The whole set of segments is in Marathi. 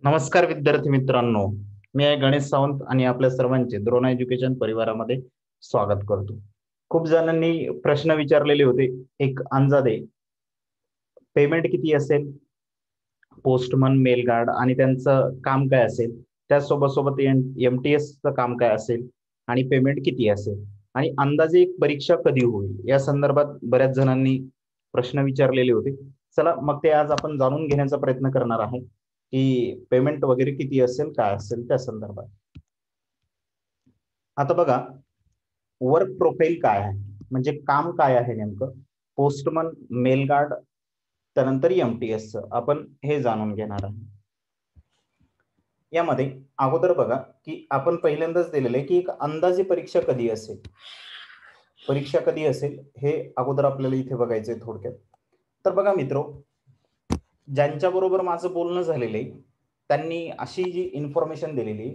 नमस्कार विद्यार्थी मित्रांनो, मी आहे गणेश सावंत आणि आपल्या सर्वांचे द्रोण एज्युकेशन परिवारामध्ये स्वागत करतो. खूप जणांनी प्रश्न विचारलेले होते. एक अंदाजे पेमेंट किती असेल, पोस्टमन, मेल गार्ड आणि त्यांचं काम काय असेल, त्यासोबत सोबत एमटीएसचं काम काय असेल आणि पेमेंट किती असेल आणि अंदाजे एक परीक्षा कधी होईल या संदर्भात बऱ्याच जणांनी प्रश्न विचारलेले होते. चला मग ते आज आपण जाणून घेण्याचा प्रयत्न करणार आहे की पेमेंट वगैरे किती असेल, काय असेल त्या संदर्भात. आता बघा, वर्क प्रोफाईल काय आहे, म्हणजे काम काय आहे नेमकं, पोस्टमन, मेल गार्ड, त्यानंतर एमटीएस आपण हे जाणून घेणार आहे. यामध्ये अगोदर बघा की आपण पहिल्यांदाच दिलेलं आहे की एक अंदाजे परीक्षा कधी असेल. परीक्षा कधी असेल हे अगोदर आपल्याला इथे बघायचंय थोडक्यात. तर बघा मित्रो, ज्यांच्या बरोबर माझं बोलणं झालेलं आहे त्यांनी अशी जी इन्फॉर्मेशन दिलेली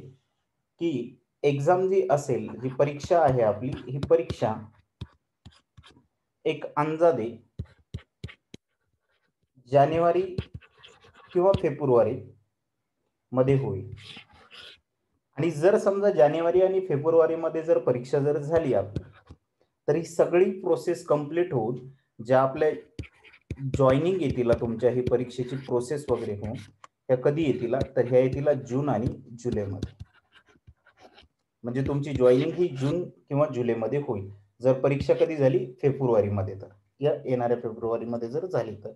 की एक्झाम जी असेल, जी परीक्षा आहे आपली, ही परीक्षा एक अंदाजे जानेवारी किंवा फेब्रुवारी मध्ये होईल. आणि जर समजा जानेवारी आणि फेब्रुवारी मध्ये जर परीक्षा जर झाली आपली, तर ही सगळी प्रोसेस कंप्लीट होऊन ज्या आपल्या जॉईनिंग येतील तुमच्या ही परीक्षेची प्रोसेस वगैरे होऊन त्या कधी येतील, तर ह्या येतील जून आणि जुलैमध्ये. म्हणजे तुमची जॉईनिंग ही जून किंवा जुलैमध्ये होईल. जर परीक्षा कधी झाली फेब्रुवारीमध्ये, तर या येणाऱ्या फेब्रुवारीमध्ये जर झाली तर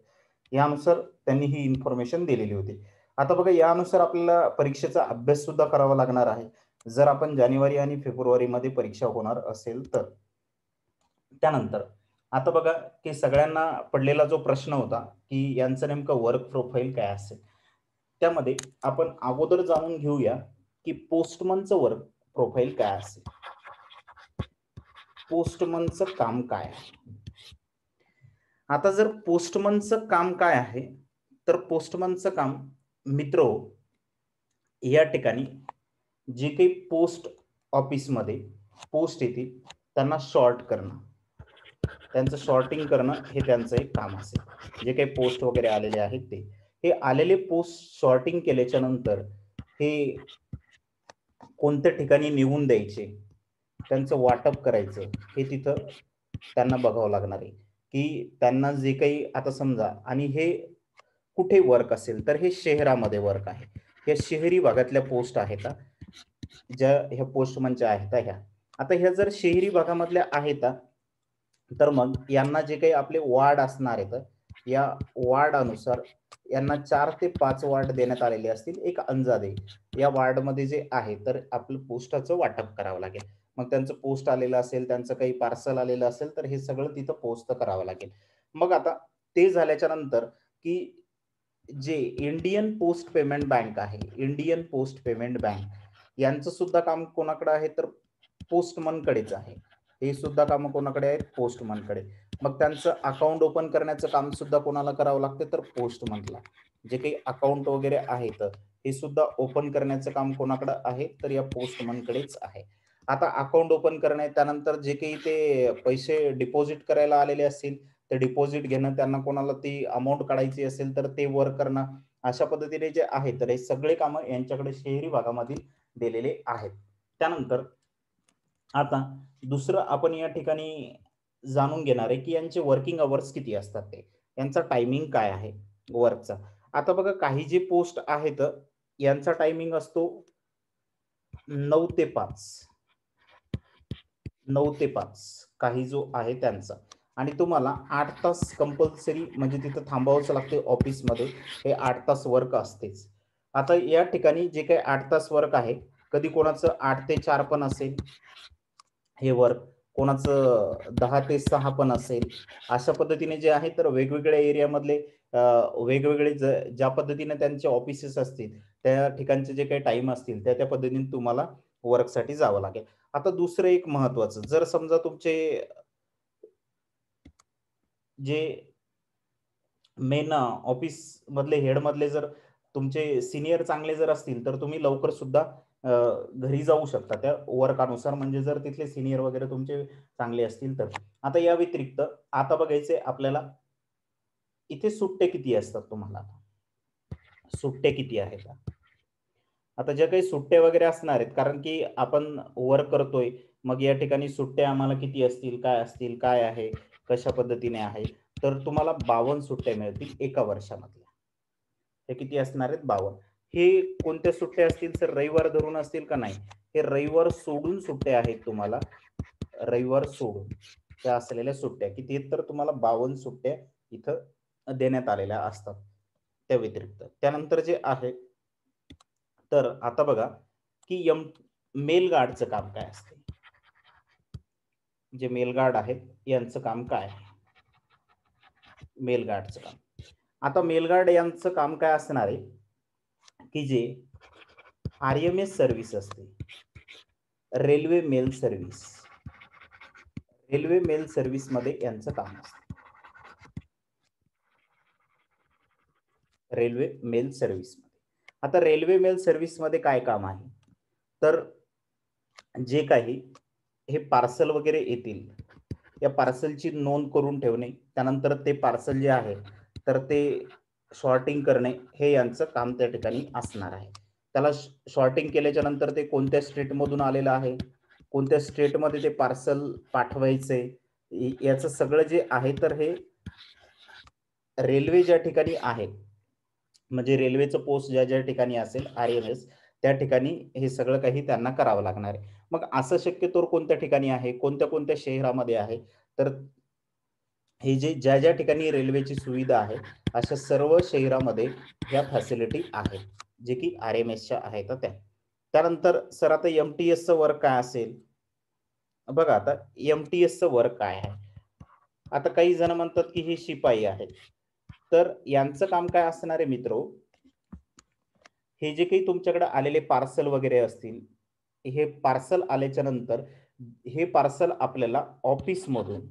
यानुसार त्यांनी ही इन्फॉर्मेशन दिलेली होती. आता बघा, यानुसार आपल्याला परीक्षेचा अभ्यास सुद्धा करावा लागणार आहे जर आपण जानेवारी आणि फेब्रुवारीमध्ये परीक्षा होणार असेल तर. त्यानंतर आता बघा की सगळ्यांना पडलेला जो प्रश्न होता की यांचं नेमकं वर्क प्रोफाईल काय असेल, त्यामध्ये आपण अगोदर जाणून घेऊया की पोस्टमनचं वर्क प्रोफाईल काय असेल. पोस्टमनचं काम काय आहे. आता जर पोस्टमनचं काम काय आहे, तर पोस्टमनचं काम मित्रो, या ठिकाणी जे काही पोस्ट ऑफिसमध्ये पोस्ट येतील त्यांना शॉर्ट करणं, त्यांचं शॉर्टिंग करणं हे त्यांचं एक काम असेल. जे काही पोस्ट वगैरे आलेले आहेत ते, हे आलेले पोस्ट शॉर्टिंग केल्याच्या नंतर हे कोणत्या ठिकाणी निघून द्यायचे, त्यांचं वाटप करायचं, हे तिथं त्यांना बघावं लागणार आहे की त्यांना जे काही आता समजा, आणि हे कुठे वर्क असेल तर हे शहरामध्ये वर्क आहे. या शहरी भागातल्या पोस्ट आहेत ज्या ह्या पोस्टमनच्या आहेत ह्या. आता ह्या जर शहरी भागामधल्या आहेत तर मग यांना जे काही आपले वार्ड असणार आहेत, या वार्डानुसार यांना 4 ते 5 वार्ड देण्यात आलेले असतील एक अंदाजे. या वार्डमध्ये जे आहे तर आपलं पोस्टाचं वाटप करावं लागेल. मग त्यांचं पोस्ट आलेलं असेल, त्यांचं काही पार्सल आलेलं असेल, तर हे सगळं तिथं पोस्ट करावं लागेल. मग आता ते झाल्याच्या नंतर की जे इंडियन पोस्ट पेमेंट बँक आहे, इंडियन पोस्ट पेमेंट बँक यांचं सुद्धा काम कोणाकडे आहे, तर पोस्टमनकडेच आहे. हे सुद्धा कामं कोणाकडे आहेत, पोस्टमनकडे. मग त्यांचं अकाउंट ओपन करण्याचं काम सुद्धा कोणाला करावं लागतं, तर पोस्टमनला. जे काही अकाउंट वगैरे आहेत हे सुद्धा ओपन करण्याचं काम कोणाकडे आहे, तर या पोस्टमनकडेच आहे. आता अकाउंट ओपन करणे, त्यानंतर जे काही ते पैसे डिपॉझिट करायला आलेले असतील, ते डिपॉझिट घेणं, त्यांना कोणाला ती अमाउंट काढायची असेल तर ते वर्क करणं, अशा पद्धतीने जे आहे तर हे सगळे कामं यांच्याकडे शहरी भागामधील दिलेले आहेत. त्यानंतर आता दुसरं आपण या ठिकाणी जाणून घेणार आहे की यांचे वर्किंग अवर्स किती असतात, ते यांचा टायमिंग काय आहे वर्कचा. आता बघा, काही जे पोस्ट आहेत यांचा टायमिंग असतो 9 ते 5, 9 ते 5 काही जो आहे त्यांचा. आणि तुम्हाला 8 तास कंपल्सरी म्हणजे तिथं थांबावंच लागते ऑफिसमध्ये. हे 8 तास वर्क असतेच. आता या ठिकाणी जे काही 8 तास वर्क आहे, कधी कोणाचं 8 ते 4 पण असेल हे वर्क, कोणाचं 10 ते 6 पण असेल. अशा पद्धतीने जे आहे तर वेगवेगळ्या एरियामधले वेगवेगळे ज्या पद्धतीने त्यांचे ऑफिसेस असतील, त्या ठिकाणचे जे काही टाईम असतील, त्या पद्धतीने तुम्हाला वर्कसाठी जावं लागेल. आता दुसरं एक महत्त्वाचं, जर समजा तुमचे जे मेन ऑफिसमधले हेडमधले जर तुमचे सीनियर चांगले जर असतील, तर तुम्ही लवकर सुद्धा अ, घरी जाऊ शकता त्या वर्कानुसार, म्हणजे जर तिथले सीनियर वगैरे तुमचे चांगले असतील तर. आता या व्यतिरिक्त आता बघायचंय आपल्याला, इथे सुट्ट्या किती असतात तुम्हाला, सुट्ट्या किती आहेत. आता ज्या काही सुट्ट्या वगैरे असणार आहेत, कारण की आपण वर्क करतोय, मग या ठिकाणी सुट्ट्या आम्हाला किती असतील, काय आहे, कशा पद्धतीने आहे, तर तुम्हाला 52 सुट्ट्या मिळतील एका वर्षामधल्या. हे किती असणार आहेत? 52. हे कोणत्या सुट्ट्या असतील सर? रविवार धरून असतील का? नाही. हे रविवार सोडून सुट्ट्या आहेत तुम्हाला. रविवार सोडून त्या असलेल्या सुट्ट्या किती आहेत? तर तुम्हाला 52 सुट्ट्या इथं देण्यात आलेल्या असतात त्या व्यतिरिक्त. त्यानंतर जे आहे, तर आता बघा की मेल गार्डचं काम काय असते? जे मेल गार्ड आहेत यांचं काम काय आहे? मेल गार्डचं काम. आता मेल गार्ड यांचं काम काय असणार आहे, की जे RMS सर्व्हिस असते, railway mail service. Railway mail service मध्ये यांचं काम असतं. रेल्वे मेल सर्व्हिस मध्ये. आता रेल्वे मेल सर्व्हिस मध्ये काय काम आहे? तर जे काही हे पार्सल वगैरे येतील, या पार्सलची नोंद करून ठेवणे, त्यानंतर ते पार्सल जे आहे तर ते शॉर्टिंग करणे, हे यांचं काम त्या ठिकाणी असणार आहे. त्याला शॉर्टिंग केल्याच्या नंतर ते कोणत्या स्टेटमधून आलेलं आहे, कोणत्या स्टेटमध्ये ते पार्सल पाठवायचे, याचं सगळं जे आहे तर हे रेल्वे ज्या ठिकाणी आहे, म्हणजे रेल्वेचं पोस्ट ज्या ज्या ठिकाणी असेल RMS, त्या ठिकाणी हे सगळं काही त्यांना करावं लागणार आहे. मग असं शक्यतोवर कोणत्या ठिकाणी आहे, कोणत्या कोणत्या शहरामध्ये आहे, तर हे जे ज्या ज्या ठिकाणी रेल्वेची सुविधा आहे, अशा सर्व शहरामध्ये ह्या फॅसिलिटी आहेत, जे की RMSच्या आहेत त्या. त्यानंतर सर आता MTSचं वर्क काय असेल? बघा आता MTSचं वर्क काय आहे? आता काही जण म्हणतात की हे शिपाई आहेत. तर यांचं काम काय असणार आहे मित्रो? हे जे काही तुमच्याकडे आलेले पार्सल वगैरे असतील, हे पार्सल आल्याच्या नंतर हे पार्सल आपल्याला ऑफिसमधून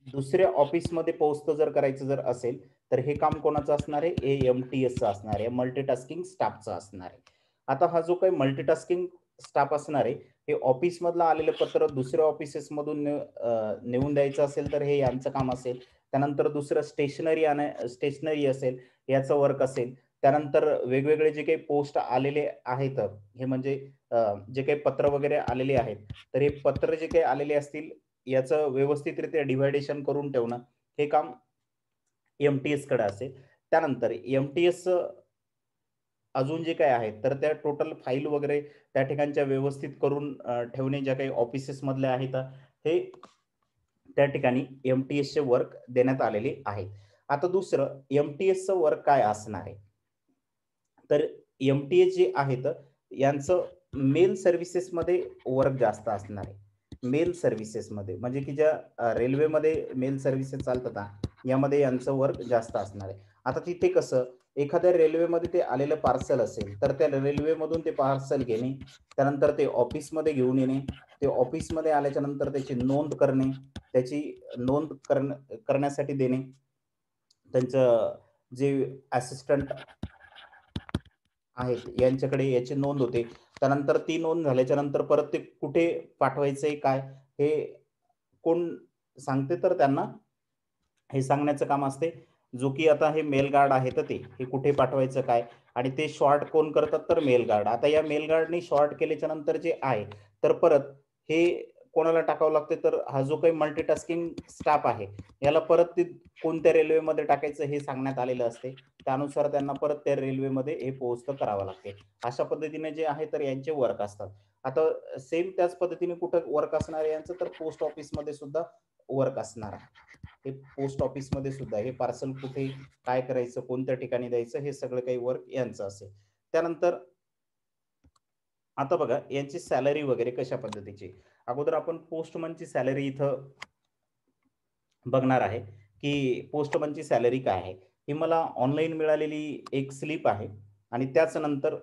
दुसऱ्या ऑफिसमध्ये पोहोचतं जर करायचं जर असेल, तर हे काम कोणाचं असणार आहे? MTSचं असणार आहे, मल्टीटास्किंग स्टाफचं असणार आहे. आता हा जो काही मल्टीटास्किंग स्टाफ असणार आहे, हे ऑफिसमधलं आलेलं पत्र दुसऱ्या ऑफिसेसमधून नेऊन द्यायचं असेल तर हे यांचं काम असेल. त्यानंतर दुसरं स्टेशनरी असेल, याचं वर्क असेल. त्यानंतर वेगवेगळे जे काही पोस्ट आलेले आहेत, हे म्हणजे जे काही पत्र वगैरे आलेले आहेत, तर हे पत्र जे काही आलेले असतील, याचं व्यवस्थितरित्या डिव्हायडेशन करून ठेवणं, हे काम MTS कडे असेल. त्यानंतर MTS अजून जे काही आहेत, तर त्या टोटल फाईल वगैरे त्या ठिकाणच्या व्यवस्थित करून ठेवणे, ज्या काही ऑफिसेस मधल्या आहेत, हे त्या ठिकाणी MTSचे वर्क देण्यात आलेले आहे. आता दुसरं MTSचं वर्क काय असणार आहे? तर MTS जे आहेत, यांचं मेल सर्व्हिसेसमध्ये वर्क जास्त असणार आहे. मेल सर्व्हिसेसमध्ये म्हणजे की ज्या रेल्वेमध्ये मेल सर्व्हिसेस चालतात ना, यामध्ये यांचं वर्क जास्त असणार आहे. आता तिथे कसं एखाद्या रेल्वेमध्ये ते आलेलं पार्सल असेल, तर त्या रेल्वेमधून ते पार्सल घेणे, त्यानंतर ते ऑफिसमध्ये घेऊन येणे, ते ऑफिसमध्ये आल्याच्या नंतर त्याची नोंद करणे, त्याची नोंद करण्यासाठी देणे, त्यांचं जे असिस्टंट आहेत यांच्याकडे याची नोंद होते. त्यानंतर ती नोंद झाल्याच्या नंतर परत ते कुठे पाठवायचंय काय, हे कोण सांगते? तर त्यांना हे सांगण्याचं काम असते. जो की आता हे मेल गार्ड आहे, तर ते हे कुठे पाठवायचं काय, आणि ते शॉर्ट कोण करतात? तर मेल गार्ड. आता या मेल गार्डनी शॉर्ट केल्याच्या नंतर जे आहे, तर परत हे कोणाला टाकावं लागते? तर हा जो काही मल्टीटास्किंग स्टाफ आहे, याला परत ते कोणत्या रेल्वेमध्ये टाकायचं हे सांगण्यात आलेलं असते. त्यानुसार त्यांना परत त्या रेल्वेमध्ये हे पोहोचतं करावं लागते. अशा पद्धतीने जे आहे तर यांचे वर्क असतात. आता सेम त्याच पद्धतीने कुठं वर्क असणार आहे यांचं? तर पोस्ट ऑफिसमध्ये सुद्धा वर्क असणार आहे. हे पोस्ट ऑफिसमध्ये सुद्धा हे पार्सल कुठे काय करायचं, कोणत्या ठिकाणी द्यायचं, हे सगळं काही वर्क यांचं असेल. त्यानंतर आता बघा यांची सॅलरी वगैरे कशा पद्धतीची. अगोदर आपण पोस्टमनची सॅलरी इथं बघणार आहे, की पोस्टमनची सॅलरी काय आहे. ही मला ऑनलाईन मिळालेली एक स्लिप आहे, आणि त्याच नंतर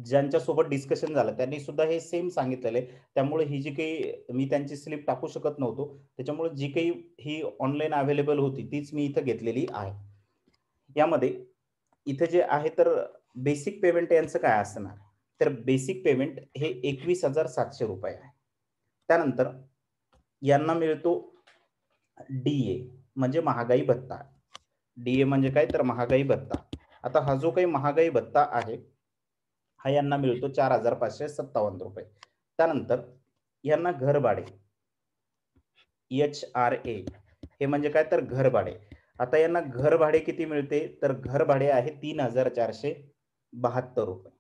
ज्यांच्यासोबत डिस्कशन झालं त्यांनी सुद्धा हे सेम सांगितलेलं आहे. त्यामुळे ही जी काही मी त्यांची स्लिप टाकू शकत नव्हतो. त्याच्यामुळे जी काही ही ऑनलाईन अवेलेबल होती तीच मी इथं घेतलेली आहे. यामध्ये इथे जे आहे तर बेसिक पेमेंट यांचं काय असणार? तर बेसिक पेमेंट हे ₹21,700 आहे. त्यानंतर यांना मिळतो DA म्हणजे महागाई भत्ता. DA म्हणजे काय? तर महागाई भत्ता. आता हा जो काही महागाई भत्ता आहे हा यांना मिळतो 4,557 रुपये. त्यानंतर यांना घर भाडे HRA हे म्हणजे काय तर घर भाडे. आता यांना घर भाडे किती मिळते तर घर भाडे आहे 3,472 रुपये.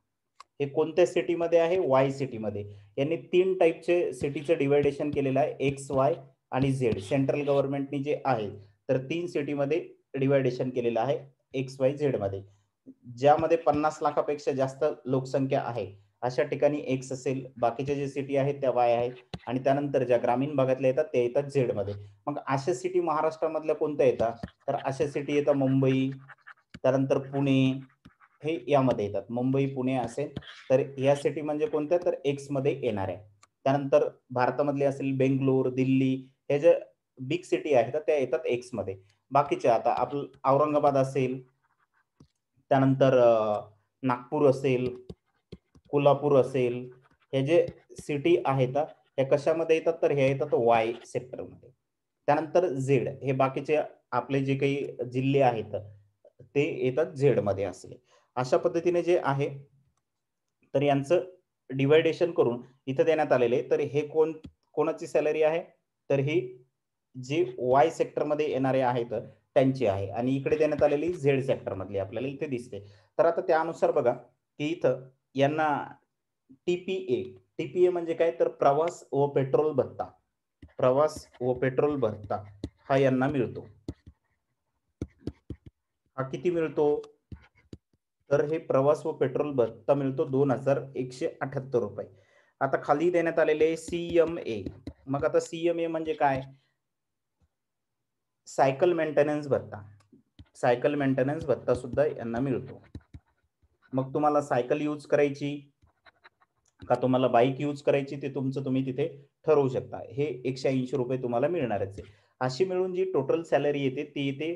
हे कोणत्या सिटीमध्ये आहे वाय सिटीमध्ये. यांनी 3 टाईपचे सिटीचं डिवायडेशन केलेलं आहे एक्स वाय आणि झेड. सेंट्रल गव्हर्नमेंटने जे आहे तर 3 सिटीमध्ये डिवायडेशन केलेलं आहे एक्स वाय झेड मध्ये. ज्यामध्ये 50 लाखापेक्षा जास्त लोकसंख्या आहे अशा ठिकाणी एक्स असेल, बाकीच्या जे सिटी आहेत त्या वाय आहेत आणि त्यानंतर ज्या ग्रामीण भागातल्या येतात त्या येतात झेड मध्ये. मग अशा सिटी महाराष्ट्रामधल्या कोणत्या येतात तर अशा सिटी येतात मुंबई, त्यानंतर पुणे हे यामध्ये येतात. मुंबई पुणे असेल तर या सिटी म्हणजे कोणत्या तर एक्स मध्ये येणार आहे. त्यानंतर भारतामधले असेल बेंगलोर, दिल्ली हे जे बिग सिटी आहेत त्या येतात एक्स मध्ये. बाकीच्या आता आपलं औरंगाबाद असेल, त्यानंतर नागपूर असेल, कोल्हापूर असेल, हे जे सिटी आहेत हे कशामध्ये येतात तर हे येतात वाय सेक्टरमध्ये. त्यानंतर झेड हे बाकीचे आपले जे काही जिल्हे आहेत ते येतात झेड मध्ये असले. अशा पद्धतीने जे आहे तर यांचं डिवायडेशन करून इथं देण्यात आलेले. तर हे कोणाची सॅलरी आहे तर ही जे वाय सेक्टरमध्ये येणारे आहेत त्यांची आहे आणि इकडे देण्यात आलेली झेड सेक्टरमधली आपल्याला इथे दिसते. तर आता त्यानुसार बघा की इथं यांना टीपीए म्हणजे काय तर प्रवास व पेट्रोल भत्ता, प्रवास व पेट्रोल भत्ता हा यांना मिळतो. हा किती मिळतो तर हे प्रवास व पेट्रोल भत्ता मिळतो 2,178 रुपये. आता खाली देण्यात आलेले CMA. मग आता CMA म्हणजे काय सायकल मेंटेनन्स भत्ता. सायकल मेंटेनन्स भत्ता सुद्धा यांना मिळतो. मग तुम्हाला सायकल यूज करायची का तुम्हाला बाईक यूज करायची ते तुमचं तुम्ही तिथे ठरवू शकता. हे 180 रुपये तुम्हाला मिळणारच आहे. अशी मिळून जी टोटल सॅलरी येते ती येते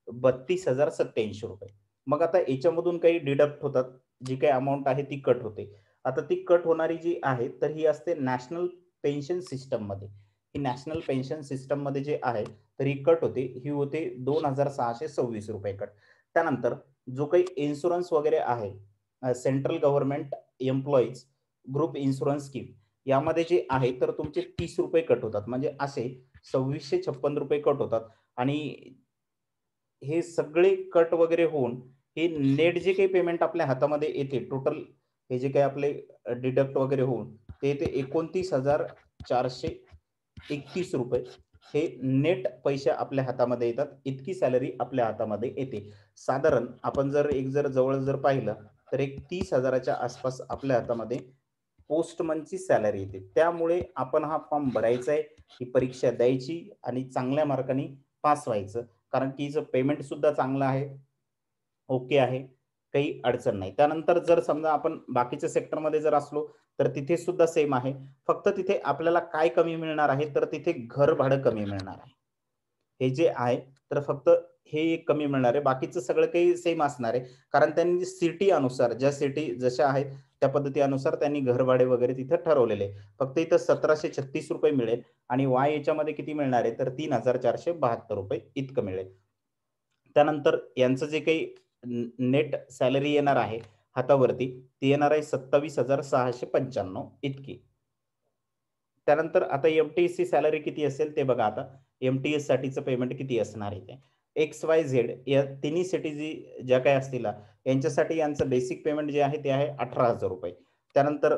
32,087 रुपये. मग आता याच्यामधून काही डिडक्ट होतात, जी काही अमाऊंट आहे ती कट होते. आता ती कट होणारी जी आहे तर ही असते नॅशनल पेन्शन सिस्टम मध्ये. ही नॅशनल पेन्शन सिस्टम मध्ये जे आहे तर ही कट होते, ही होते 2,626 रुपये कट. त्यानंतर जो काही इन्शुरन्स वगैरे आहे central government employees group insurance scheme यामध्ये जे आहे तर तुमचे 30 रुपये कट होतात. म्हणजे असे 2,656 रुपये कट होतात आणि हे सगळे कट वगैरे होऊन हे नेट जे काही पेमेंट आपल्या हातामध्ये येते टोटल हे जे काही आपले डिडक्ट वगैरे होऊन ते येते 29,431 रुपये. हे नेट पैसे आपल्या हातामध्ये येतात. इतकी सॅलरी आपल्या हातामध्ये येते. साधारण आपण जर जवळ जर पाहिलं तर एक 30,000च्या आसपास आपल्या हातामध्ये पोस्टमनची सॅलरी येते. त्यामुळे आपण हा फॉर्म भरायचा आहे, ही परीक्षा द्यायची आणि चांगल्या मार्काने पास व्हायचं. कारण की हिचं पेमेंट सुद्धा चांगलं आहे, ओके आहे, काही अडचण नाही. त्यानंतर जर समजा आपण बाकीच्या सेक्टरमध्ये जर असलो तर तिथे सुद्धा सेम आहे. फक्त तिथे आपल्याला काय कमी मिळणार आहे तर तिथे घर भाडं कमी मिळणार आहे. हे जे आहे तर फक्त हे एक कमी मिळणार आहे. बाकीचं सगळं काही सेम असणार आहे. कारण त्यांनी सिटी अनुसार ज्या सिटी जशा आहेत त्या पद्धतीनुसार त्यांनी घरभाडे वगैरे तिथं ठरवलेले आहे. फक्त इथं 1,736 रुपये मिळेल आणि वाय याच्यामध्ये किती मिळणार आहे तर 3,472 रुपये इतकं मिळेल. त्यानंतर यांचं जे काही नेट सॅलरी येणार आहे हातावरती ती येणार आहे 27,695 इतकी. त्यानंतर आता एमटीएसची सॅलरी किती असेल ते बघा. आता एमटीएस साठीचं पेमेंट किती असणार आहे ते एक्स वाय झेड या तिन्ही सिटी ज्या काही असतील यांच्यासाठी यांचं बेसिक पेमेंट जे आहे ते आहे 18,000 रुपये. त्यानंतर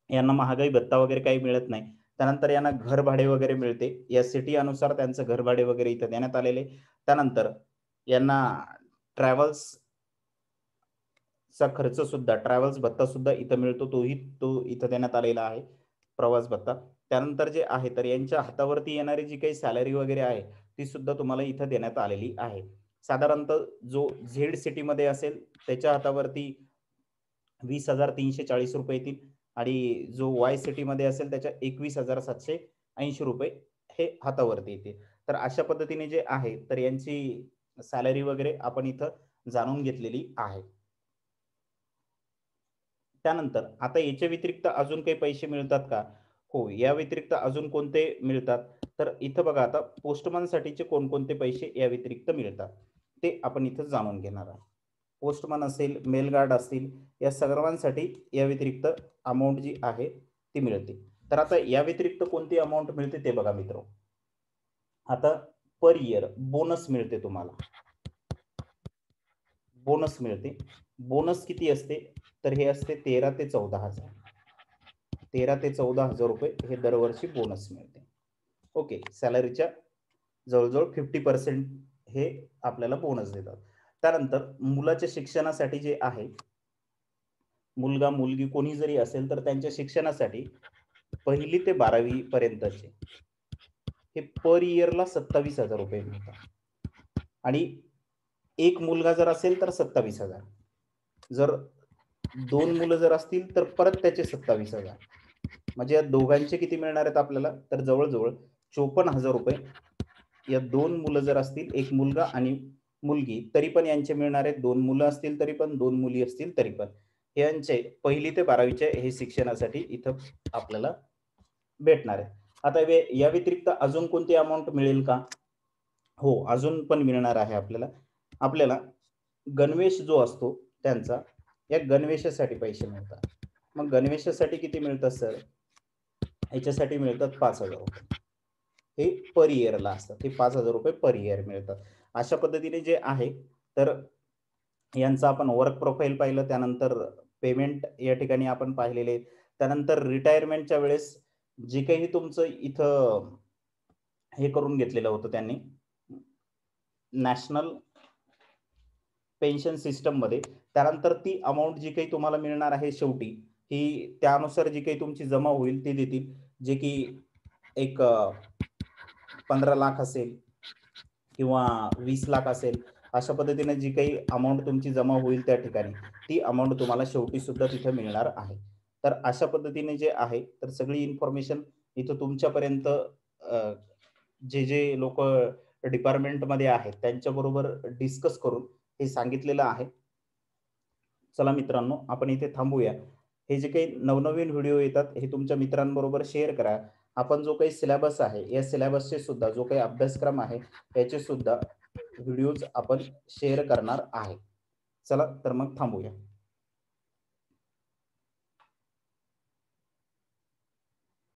यांना महागाई भत्ता वगैरे काही मिळत नाही. त्यानंतर यांना घर भाडे वगैरे मिळते. या सिटी अनुसार त्यांचं घर भाडे वगैरे इथं देण्यात आलेले. त्यानंतर यांना ट्रॅव्हल्स चा खर्च सुद्धा ट्रॅव्हल्स भत्ता सुद्धा इथं मिळतो. तो इथं देण्यात आलेला आहे प्रवास भत्ता. त्यानंतर जे आहे तर यांच्या हातावरती येणारी जी काही सॅलरी वगैरे आहे ती सुद्धा तुम्हाला इथं देण्यात आलेली आहे. साधारणतः जो झेड सिटी मध्ये असेल त्याच्या हातावरती 20,340 रुपये येतील आणि जो वाय सिटी मध्ये असेल त्याच्या 21,780 रुपये हे हातावरती येते. तर अशा पद्धतीने जे आहे तर यांची सॅलरी वगैरे आपण इथं जाणून घेतलेली आहे. त्यानंतर आता याच्या व्यतिरिक्त अजून काही पैसे मिळतात का? हो, या व्यतिरिक्त अजून कोणते मिळतात? तर इथं बघा आता पोस्टमन साठीचे कोणकोणते पैसे या व्यतिरिक्त मिळतात ते आपण इथं जाणून घेणार आहोत. पोस्टमन असेल, मेल गार्ड असतील, या सर्वांसाठी या व्यतिरिक्त अमाऊंट जी आहे ती मिळते. तर आता या व्यतिरिक्त कोणती अमाऊंट मिळते ते बघा मित्र. आता पर इयर बोनस मिळते तुम्हाला. बोनस मिळते. बोनस किती असते तर हे असते 13 ते 14,000. 13 ते 14,000 रुपये हे दरवर्षी बोनस मिळते. ओके, सॅलरीच्या जवळजवळ 50% हे आपल्याला बोनस देतात. त्यानंतर मुलाच्या शिक्षणासाठी जे आहे, मुलगा मुलगी कोणी जरी असेल तर त्यांच्या शिक्षणासाठी 1ली ते 12वी पर्यंतचे हे पर इयरला 27,000 रुपये मिळतात. आणि एक मुलगा जर असेल तर 27,000. जर 2 मुलं जर असतील तर परत त्याचे 27,000. म्हणजे या दोघांचे किती मिळणार आहेत आपल्याला तर जवळजवळ 54,000 रुपये. या 2 मुलं जर असतील, एक मुलगा आणि मुलगी, तरी पण यांचे मिळणार आहेत. 2 मुलं असतील तरी पण, 2 मुली असतील तरी पण, यांचे 1ली ते 12वीच्या हे शिक्षणासाठी इथं आपल्याला भेटणार आहे. आता या व्यतिरिक्त अजून कोणती अमाऊंट मिळेल का? हो, अजून पण मिळणार आहे आपल्याला. आपल्याला गणवेश जो असतो त्यांचा, या गणवेशासाठी पैसे मिळतात. मग गणवेशासाठी किती मिळतात सर? ह्याच्यासाठी मिळतात 5,000 रुपये. हे पर इयरला असतात. हे 5,000 रुपये पर इयर मिळतात. अशा पद्धतीने जे आहे, तर यांचं आपण वर्क प्रोफाइल पाहिलं, त्यानंतर पेमेंट या ठिकाणी आपण पाहिलेले आहेत. त्यानंतर रिटायरमेंटच्या वेळेस जे काही तुमचं इथं हे करून घेतलेलं होतं त्यांनी नॅशनल पेन्शन सिस्टममध्ये, त्यानंतर ती अमाऊंट जी काही तुम्हाला मिळणार आहे शेवटी, ही त्यानुसार जी काही तुमची जमा होईल ती देतील. जे की एक 15 लाख असेल किंवा 20 लाख असेल, अशा पद्धतीने जी काही अमाऊंट तुमची जमा होईल त्या ठिकाणी, ती अमाऊंट तुम्हाला शेवटी सुद्धा तिथे मिळणार आहे. तर अशा पद्धतीने जे आहे, तर सगळी इन्फॉर्मेशन इथं तुमच्यापर्यंत जे लोक डिपार्टमेंटमध्ये आहेत त्यांच्याबरोबर डिस्कस करून हे सांगितलेलं आहे. चला मित्रांनो, आपण इथे थांबूया. हे जे काही नवनवीन व्हिडिओ येतात हे तुमच्या मित्रांबरोबर शेअर करा. आपण जो काही सिलेबस आहे, या सिलेबसचे सुद्धा जो काही अभ्यासक्रम आहे त्याचे सुद्धा व्हिडिओज आपण शेअर करणार आहे. चला तर मग थांबूया.